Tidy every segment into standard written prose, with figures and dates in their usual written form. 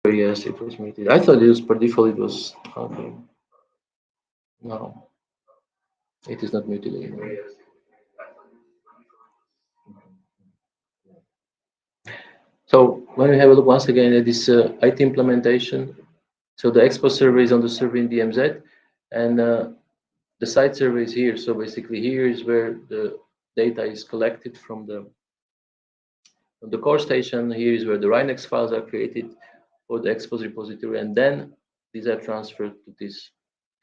Yes, it was muted. I thought it was per default. It was okay. No, it is not muted anymore. So when we have a look once again at this IT implementation, so the expo server is on the server in DMZ, and the site server is here. So basically, here is where the data is collected from the core station. Here is where the Rhinex files are created for the expos repository, and then these are transferred to this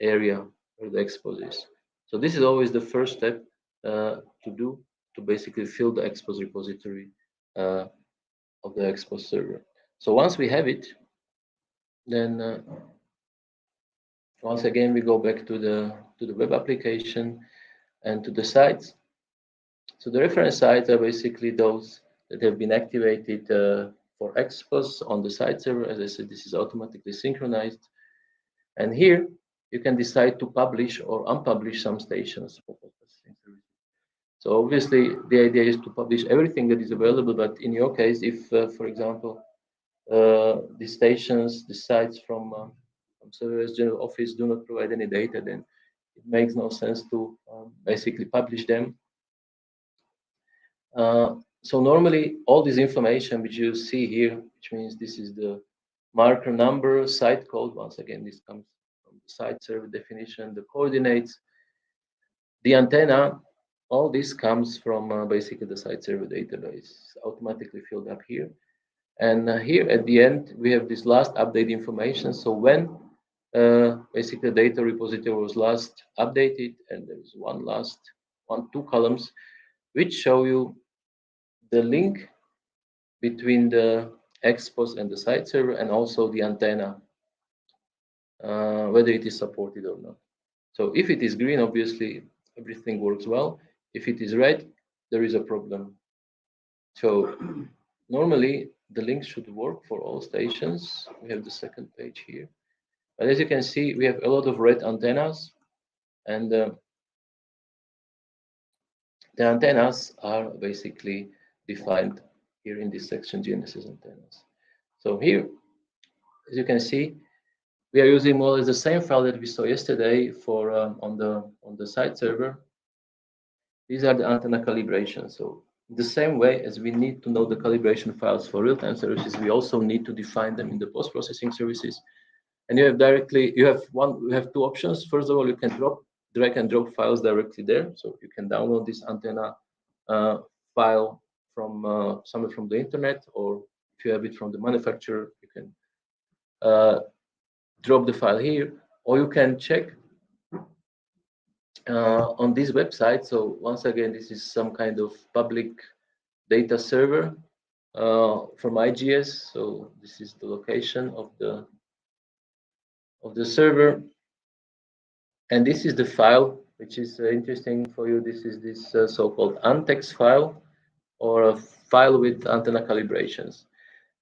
area where the expos is. So this is always the first step to do to basically fill the expos repository uh, of the expos server. So once we have it, then once again we go back to the web application and to the sites. So the reference sites are basically those that have been activated for expos on the site server. As I said, this is automatically synchronized. And here you can decide to publish or unpublish some stations for processing services. So obviously the idea is to publish everything that is available, but in your case, if for example, the stations, the sites from Serverless General Office do not provide any data, then it makes no sense to basically publish them. So normally all this information which you see here, which means this is the marker number, site code, once again, this comes from the site server definition, the coordinates, the antenna, all this comes from basically the site server database, automatically filled up here. And here at the end, we have this last update information. So when basically the data repository was last updated, and there is two columns, which show you the link between the expos and the site server, and also the antenna, whether it is supported or not. So if it is green, obviously everything works well. If it is red, there is a problem. So normally the link should work for all stations. We have the second page here. But as you can see, we have a lot of red antennas, and the antennas are basically defined here in this section, GNSS antennas. So here, as you can see, we are using more or less the same file that we saw yesterday for on the site server. These are the antenna calibrations. So the same way as we need to know the calibration files for real-time services, we also need to define them in the post-processing services. And you have two options. First of all, you can drag and drop files directly there. So you can download this antenna file from somewhere from the internet, or if you have it from the manufacturer, you can drop the file here, or you can check on this website. So once again, this is some kind of public data server from IGS. So this is the location of the server, and this is the file which is interesting for you. This is this so-called antex file, or a file with antenna calibrations.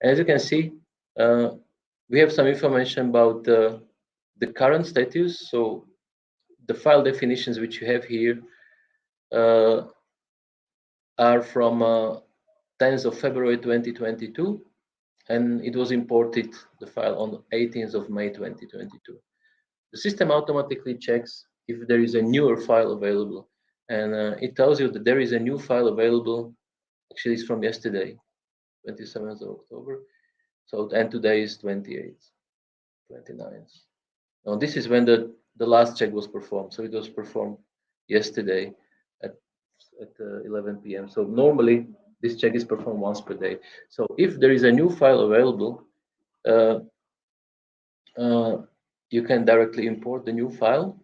And as you can see, we have some information about the current status. So the file definitions which you have here are from 10th of February 2022, and it was imported, the file, on 18th of May 2022. The system automatically checks if there is a newer file available, and it tells you that there is a new file available. Actually, it's from yesterday, 27th of October. So, and today is 28th, 29th. Now, this is when the last check was performed. So it was performed yesterday at 11 p.m. So normally this check is performed once per day. So if there is a new file available, uh, you can directly import the new file,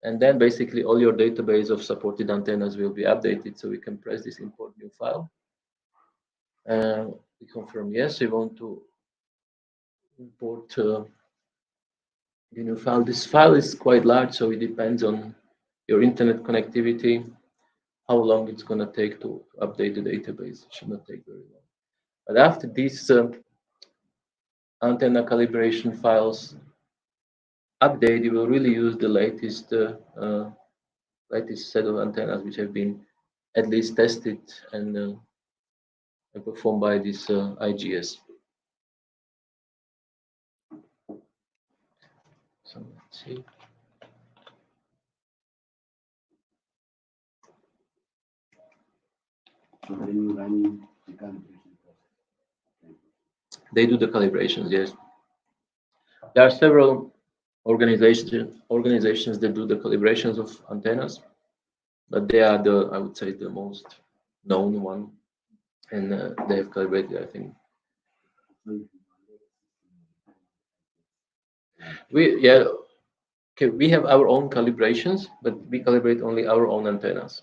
and then basically all your database of supported antennas will be updated. So we can press this import new file. We confirm yes, we want to import the new file. This file is quite large, so it depends on your internet connectivity, how long it's going to take to update the database. It should not take very long. But after these antenna calibration files update, you will really use the latest set of antennas which have been at least tested and performed by this IGS. See. So then you run the calibration process. They do the calibrations, yes. There are several organizations that do the calibrations of antennas, but they are the, I would say, the most known one, and they have calibrated, I think. Yeah, okay, we have our own calibrations, but we calibrate only our own antennas.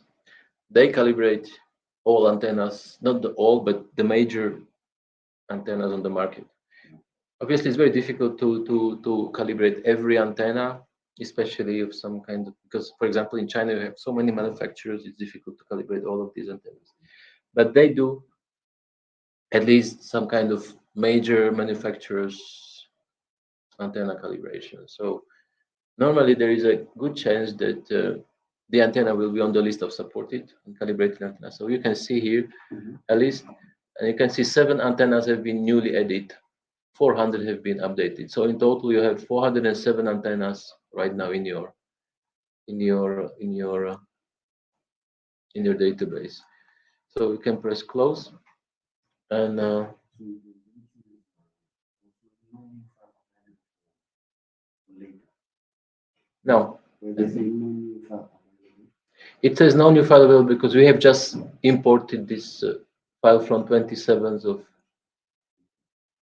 They calibrate all antennas, not all, but the major antennas on the market. Obviously, it's very difficult to calibrate every antenna, especially of some kind of, because, for example, in China, we have so many manufacturers, it's difficult to calibrate all of these antennas. But they do at least some kind of major manufacturers' antenna calibration. So normally there is a good chance that the antenna will be on the list of supported and calibrated antennas. So you can see here, at least, and you can see 7 antennas have been newly added. 400 have been updated. So in total, you have 407 antennas right now in your database. So you can press close, and no, it says no new file available because we have just imported this file from 27th of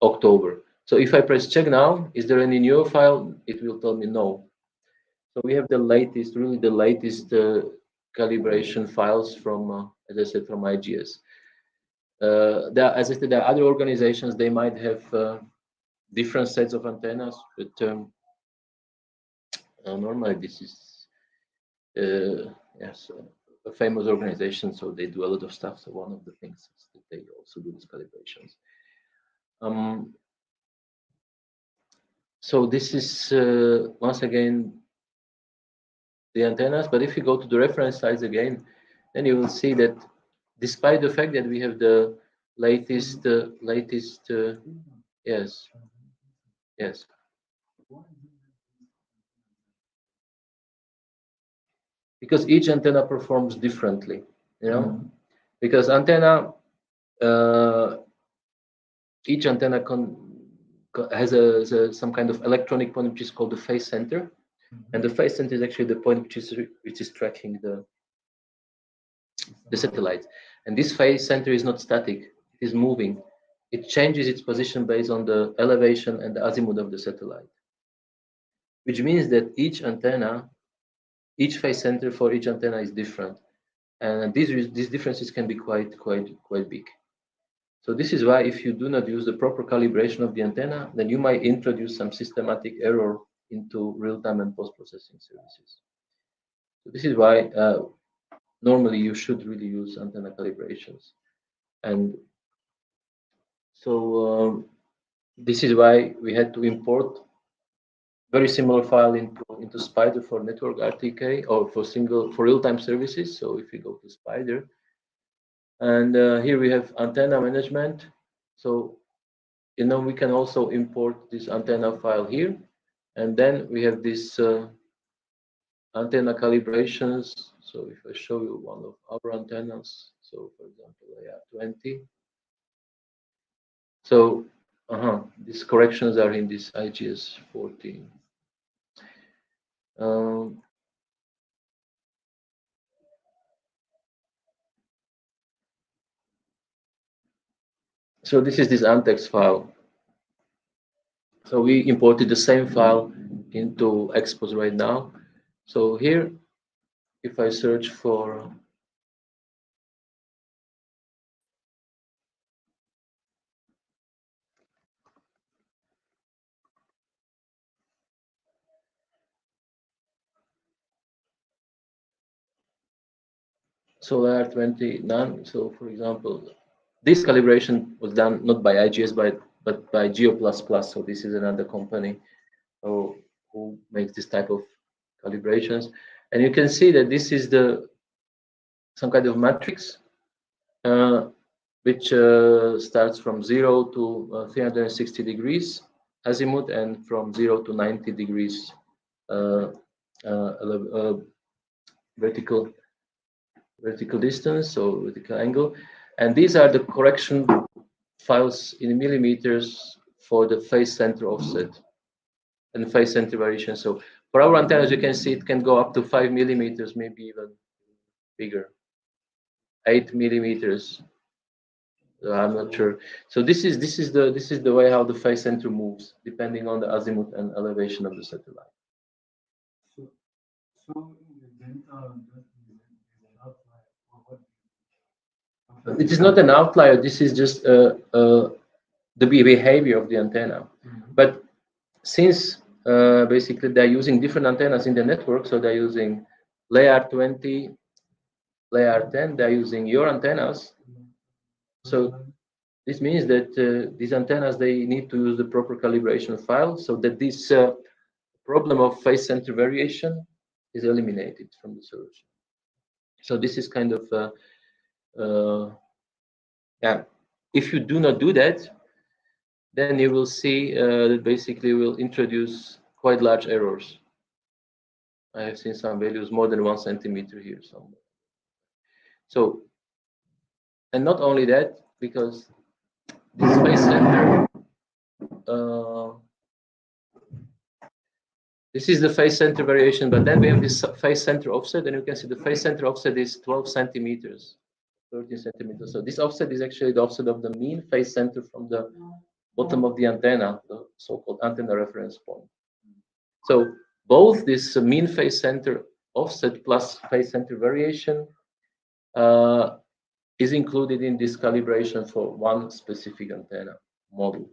October. So if I press check now, is there any new file? It will tell me no. So we have the latest, really the latest calibration files from, as I said, from IGS. As I said, there are other organizations, they might have different sets of antennas, but normally this is, yes, a famous organization, so they do a lot of stuff. So one of the things is that they also do these calibrations. So this is, once again, the antennas, but if you go to the reference sites again, then you will see that despite the fact that we have the latest, yes, yes. Because each antenna performs differently, you know, because each antenna has some kind of electronic point which is called the phase center, and the phase center is actually the point which is tracking the satellite. And this phase center is not static; it is moving. It changes its position based on the elevation and the azimuth of the satellite, which means that each phase center for each antenna is different, and these differences can be quite big. So this is why if you do not use the proper calibration of the antenna, then you might introduce some systematic error into real-time and post-processing services. So this is why normally you should really use antenna calibrations. And so this is why we had to import very similar file into Spider for network RTK or for real-time services. So if you go to Spider, and here we have antenna management. So we can also import this antenna file here, and then we have this antenna calibrations. So if I show you one of our antennas, so for example, AR20. So these corrections are in this IGS 14. So this is this antex file. So we imported the same file into Expos right now. So here, if I search for Solar 20 none. So for example, this calibration was done not by IGS but by Geo++. So this is another company who makes this type of calibrations, and you can see that this is some kind of matrix which starts from 0 to 360 degrees azimuth and from 0 to 90 degrees uh, vertical distance or vertical angle, and these are the correction files in millimeters for the phase center offset and phase center variation. So for our antennas, you can see it can go up to 5 millimeters, maybe even bigger, 8 millimeters. I'm not sure. So this is the way how the phase center moves, depending on the azimuth and elevation of the satellite. So, so in the delta, that is an outlier or what? It is not an outlier. This is just the behavior of the antenna. But since basically they're using different antennas in the network, so they're using layer 20, layer 10, they're using your antennas. So this means that these antennas, they need to use the proper calibration file so that this problem of phase center variation is eliminated from the solution. So this is kind of, yeah, if you do not do that, then you will see that basically will introduce quite large errors. I have seen some values more than 1 centimeter here somewhere. So, and not only that, because this phase center, uh, this is the phase center variation, but then we have this phase center offset, and you can see the phase center offset is 12 centimeters, 13 centimeters. So this offset is actually the offset of the mean phase center from the bottom of the antenna, the so-called antenna reference point. So both this mean phase center offset plus phase center variation is included in this calibration for one specific antenna model.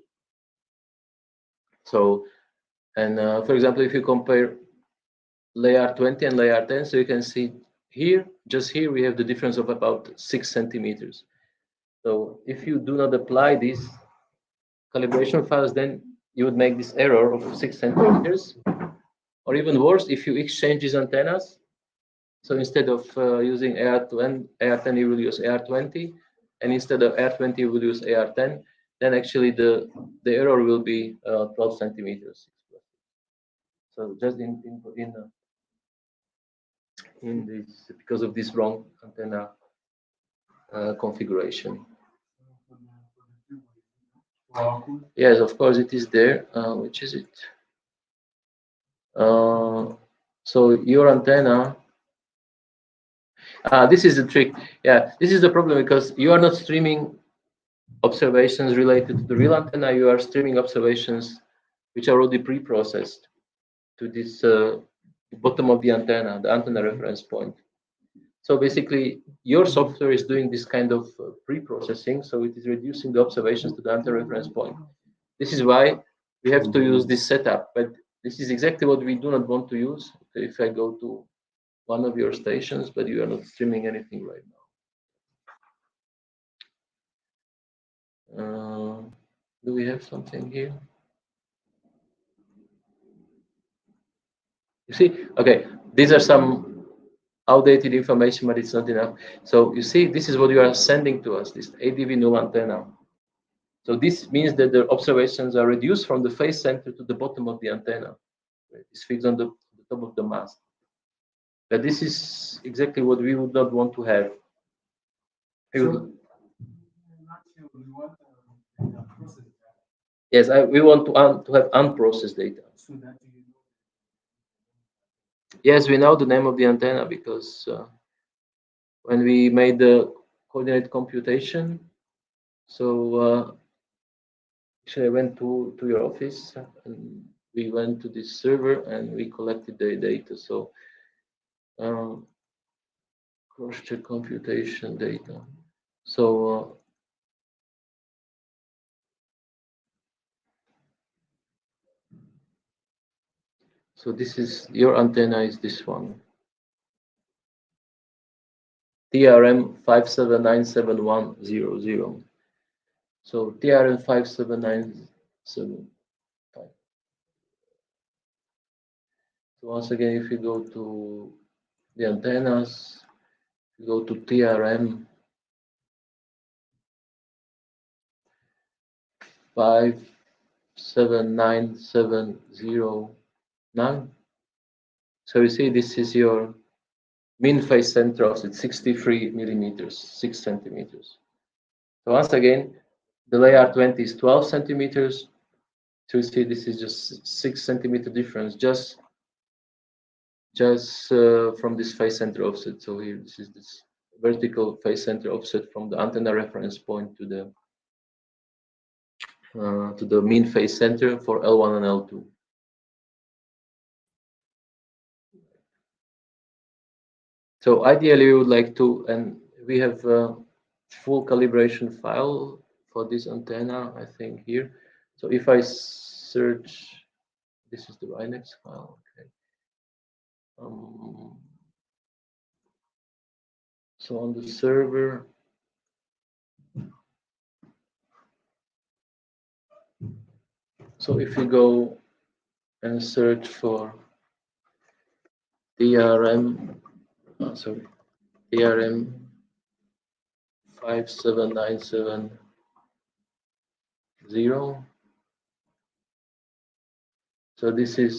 So, and for example, if you compare layer 20 and layer 10, so you can see here, just here, we have the difference of about 6 centimeters. So if you do not apply these calibration files, then you would make this error of 6 centimeters. Or even worse, if you exchange these antennas, so instead of using AR10, you will use AR20, and instead of AR20, you will use AR10, then actually the error will be 12 centimeters. So just in this, because of this wrong antenna configuration. Yes, of course it is there. Which is it? So your antenna. This is the trick. Yeah, this is the problem because you are not streaming observations related to the real antenna. You are streaming observations which are already pre-processed to this bottom of the antenna, the antenna reference point. So basically, your software is doing this kind of pre-processing, so it is reducing the observations to the antenna reference point. This is why we have to use this setup, but this is exactly what we do not want to use. If I go to one of your stations, but you are not streaming anything right now. Do we have something here? You see, okay, these are some outdated information, but it's not enough. So you see, this is what you are sending to us, this ADV null antenna. So this means that the observations are reduced from the phase center to the bottom of the antenna. It's fixed on the top of the mast. But this is exactly what we would not want to have. Yes, we want to have unprocessed data. Yes, we know the name of the antenna because when we made the coordinate computation, so actually I went to your office and we went to this server and we collected the data. So cross-check computation data. So so this is your antenna is this one. TRM 5797100. So TRM 57975. So once again, if you go to the antennas, you go to TRM 57970 9. So you see, this is your mean phase center offset, 63 millimeters, 6 centimeters. So once again, the layer 20 is 12 centimeters. So you see, this is just 6 centimeter difference, just from this phase center offset. So here, this is this vertical phase center offset from the antenna reference point to the mean phase center for L1 and L2. So ideally, we would like to, and we have a full calibration file for this antenna, I think here. So if I search, this is the Rhinex file, okay. So on the server, so if you go and search for DRM, sorry, DRM 57970, so this is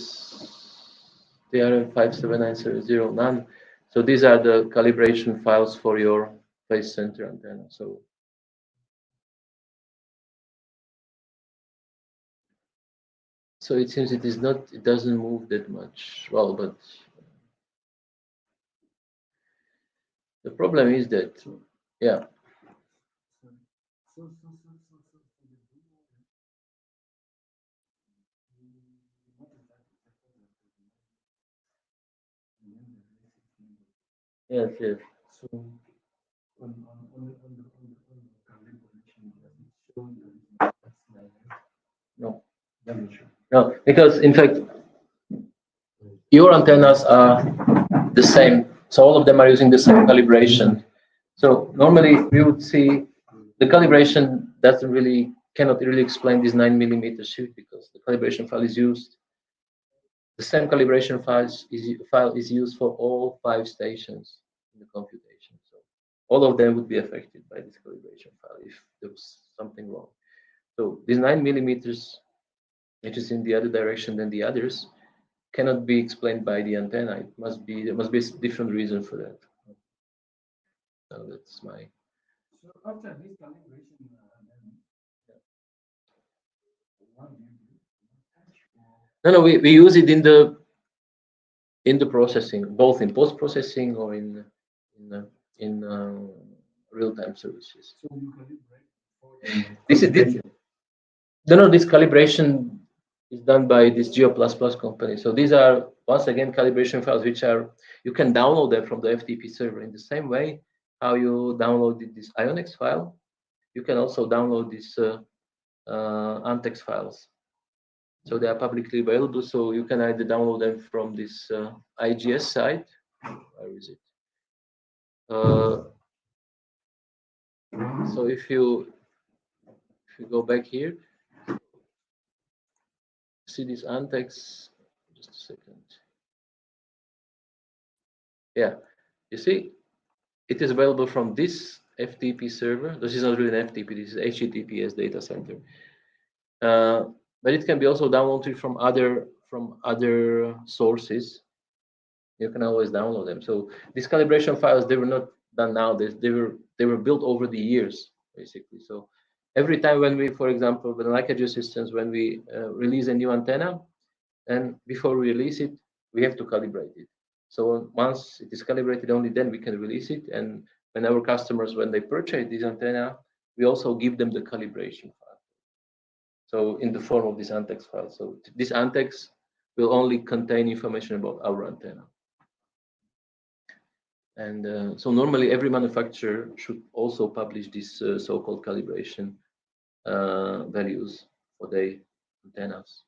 DRM 57970 none. So these are the calibration files for your phase center antenna. So it seems it is not, it doesn't move that much. Well, but the problem is that, yeah. Yes, yes. So on the calibration, does it show the No. damage? No, because in fact, your antennas are the same. So all of them are using the same calibration. So normally we would see the calibration doesn't really, cannot really explain this 9 millimeter shift because the calibration file is used. The same calibration file is used for all 5 stations in the computation. So all of them would be affected by this calibration file if there was something wrong. So this 9 millimeters, which is in the other direction than the others, cannot be explained by the antenna. It must be, there must be a different reason for that. So that's my. So after this calibration, what do you do? No, we use it in the processing, both in post processing or in real time services. So you calibrate for This is this calibration is done by this Geo++ company. So these are once again calibration files which are, you can download them from the FTP server in the same way how you downloaded this Ionex file. You can also download these Antex files. So they are publicly available. So you can either download them from this IGS site. Where is it? So if you go back here, see this Antex. Just a second. Yeah, you see, it is available from this FTP server. This is not really an FTP. This is HTTPS data center. But it can be also downloaded from other sources. You can always download them. So these calibration files, they were not done now. They were built over the years, basically. So every time when we, for example, with Leica Geosystems, when we release a new antenna, and before we release it, we have to calibrate it. So once it is calibrated, only then we can release it. And when our customers, when they purchase this antenna, we also give them the calibration file. So in the form of this Antex file. So this Antex will only contain information about our antenna. And so normally every manufacturer should also publish these so-called calibration values for their antennas.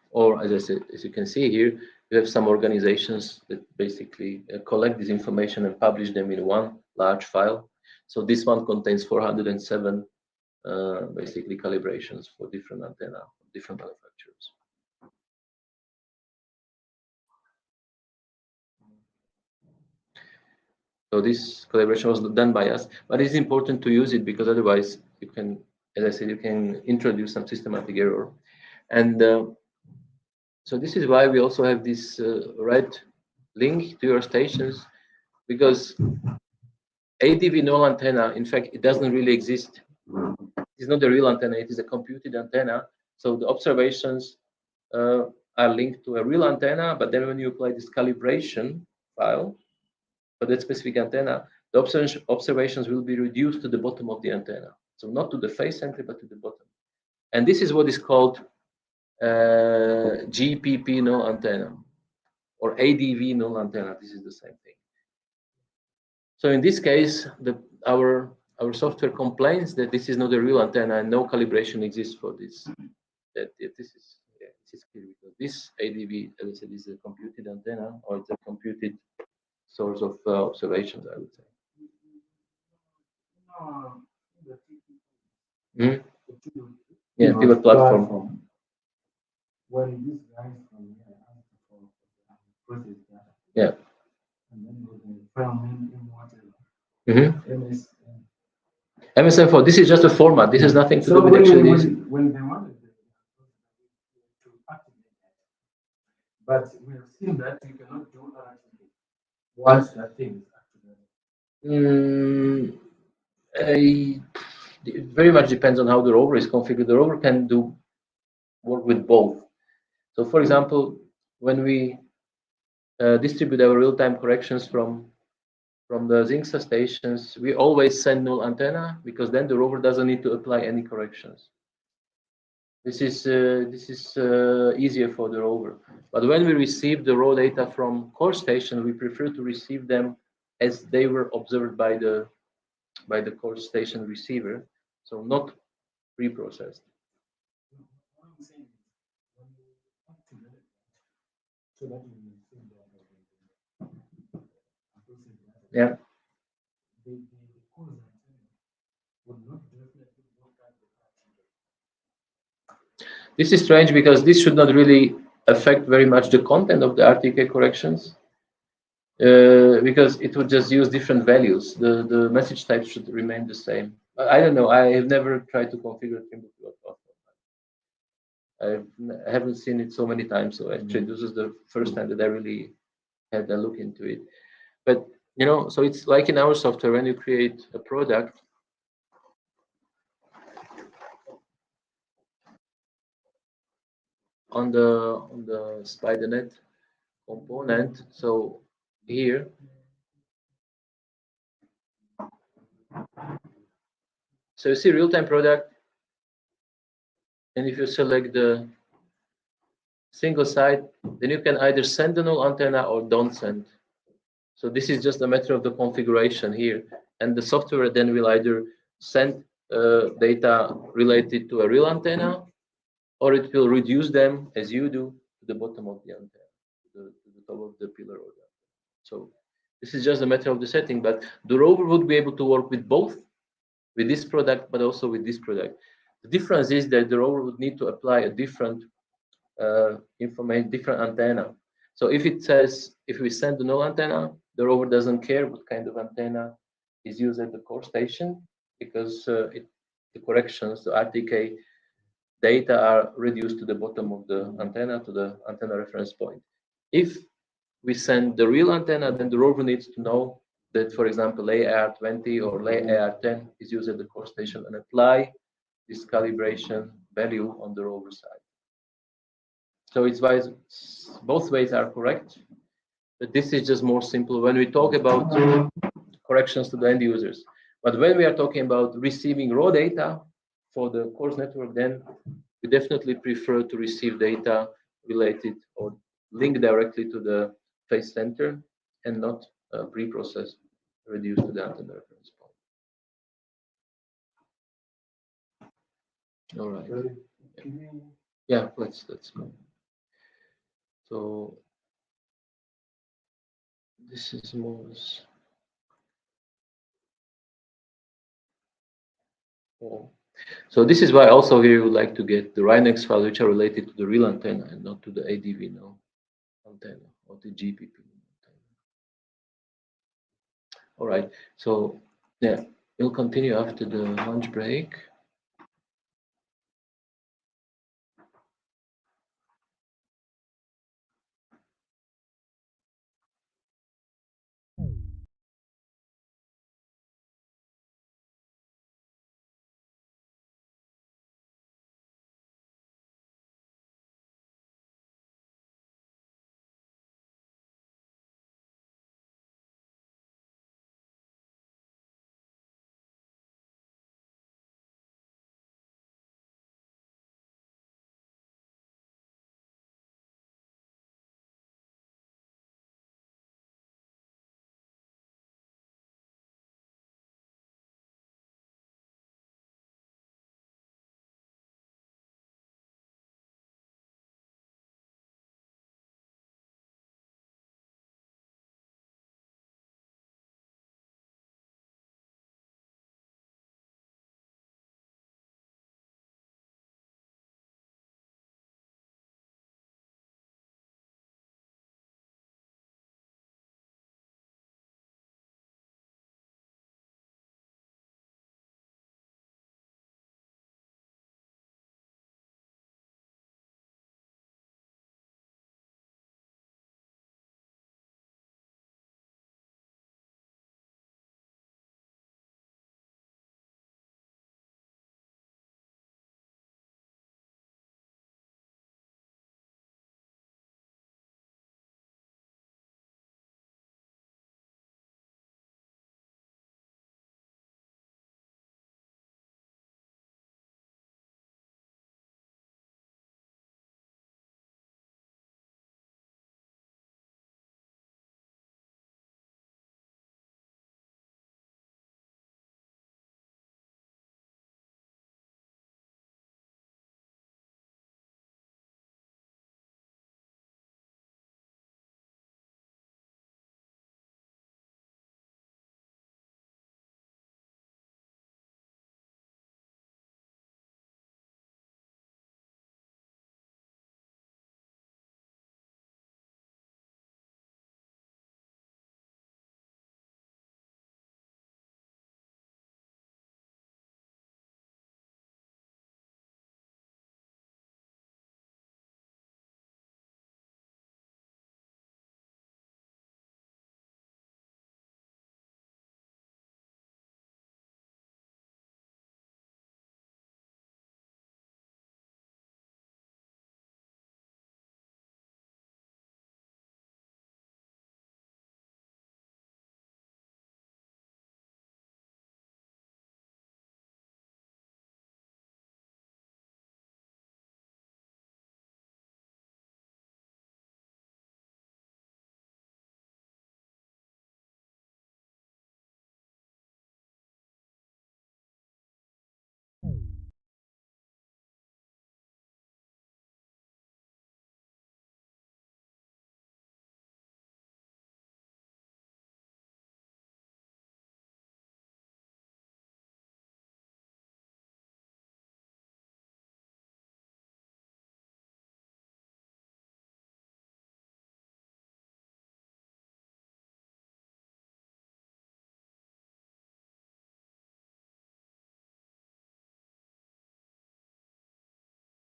Or as I said, as you can see here, we have some organizations that basically collect this information and publish them in one large file. So this one contains 407 basically calibrations for different antenna, different manufacturers. So this calibration was done by us, but it's important to use it because otherwise you can, as I said, you can introduce some systematic error. And so So this is why we also have this red link to your stations, because ADV null antenna, in fact, it doesn't really exist. It's not a real antenna, it is a computed antenna. So the observations are linked to a real antenna, but then when you apply this calibration file for that specific antenna, the observations will be reduced to the bottom of the antenna. So not to the face center, but to the bottom. And this is what is called GPP null antenna or ADV null antenna. This is the same thing. So in this case, our software complains that this is not a real antenna and no calibration exists for this. This is clear because this ADV, as I said, is a computed antenna, or it's a computed source of observations, I would say. Mhm. Yeah, pivot platform. When these guys from here ask for process data, Yeah. and then they from in whatever. MSM4. This is just a format. This has nothing to do with when, actually this. When they wanted to activate that, but we have seen that you cannot do activate once that thing is activated. It very much depends on how the rover is configured. The rover can do work with both. So, for example, when we distribute our real-time corrections from the Zinxa stations, we always send null antenna because then the rover doesn't need to apply any corrections. This is easier for the rover. But when we receive the raw data from core station, we prefer to receive them as they were observed by the core station receiver, so not pre-processed. Yeah. This is strange because this should not really affect very much the content of the RTK corrections, because it would just use different values. The message type should remain the same. I don't know. I have never tried to configure Trimble pivot platform. I haven't seen it so many times, so actually this is the first time that I really had a look into it. But so it's like in our software, when you create a product, on the SpiderNet component. So here, so you see real-time product, and if you select the single site, then you can either send the null antenna or don't send. So this is just a matter of the configuration here, and the software then will either send data related to a real antenna, or it will reduce them as you do to the bottom of the antenna, to the top of the pillar or the antenna. So this is just a matter of the setting, but the rover would be able to work with both, with this product, but also with this product. The difference is that the rover would need to apply a different information, different antenna. So if it says, if we send the null antenna, the rover doesn't care what kind of antenna is used at the core station, because the corrections, the RTK data are reduced to the bottom of the antenna, to the antenna reference point. If we send the real antenna, then the rover needs to know that, for example, AR20 or AR10 is used at the core station and apply this calibration value on the rover side. So it's wise, both ways are correct, but this is just more simple when we talk about corrections to the end users. But when we are talking about receiving raw data for the course network, then we definitely prefer to receive data related or linked directly to the face center and not pre-processed, reduced to the antenna reference point. All right. Yeah, let's go. So this is more. So this is why also here you would like to get the RINEX files which are related to the real antenna and not to the ADV null antenna or the GPP antenna. All right. So yeah, we'll continue after the lunch break.